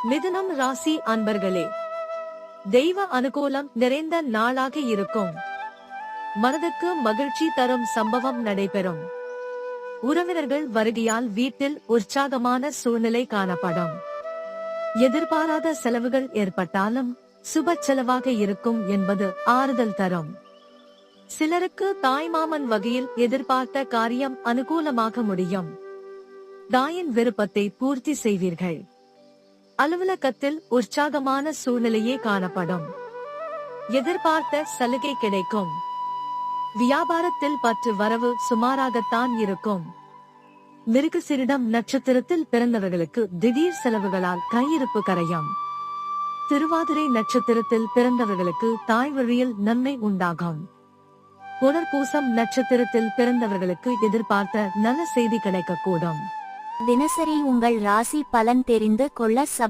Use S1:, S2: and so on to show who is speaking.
S1: மிதுனம் ராசி அன்பர்களே, தெய்வ அனுகூலம் நிறைந்த நாளாக இருக்கும். மனதுக்கு மகிழ்ச்சி தரும் சம்பவம் நடைபெறும். உறவினர்கள் வருகையால் வீட்டில் உற்சாகமான சூழ்நிலை காணப்படும். எதிர்பாராத செலவுகள் ஏற்பட்டாலும் சுப செலவாக இருக்கும் என்பது ஆறுதல் தரும். சிலருக்கு தாய்மாமன் வகையில் எதிர்பார்த்த காரியம் அனுகூலமாக முடியும். தாயின் விருப்பத்தை பூர்த்தி செய்வீர்கள். அலுவலகத்தில் உற்சாகமான சூழ்நிலையே காணப்படும். எதிர்பார்த்த சலுகை கிடைக்கும். வியாபாரத்தில் பற்று வரவு சுமாராகத்தான் இருக்கும். மிருகசீரிடம் நட்சத்திரத்தில் பிறந்தவர்களுக்கு திடீர் செலவுகளால் கையிருப்பு கரையும். திருவாதிரை நட்சத்திரத்தில் பிறந்தவர்களுக்கு தாய் வழியில் நன்மை உண்டாகும். புனர்பூசம் நட்சத்திரத்தில் பிறந்தவர்களுக்கு எதிர்பார்த்த நல்ல செய்தி கிடைக்கக்கூடும்.
S2: தினசரி உங்கள் ராசி பலன் தெரிந்து கொள்ள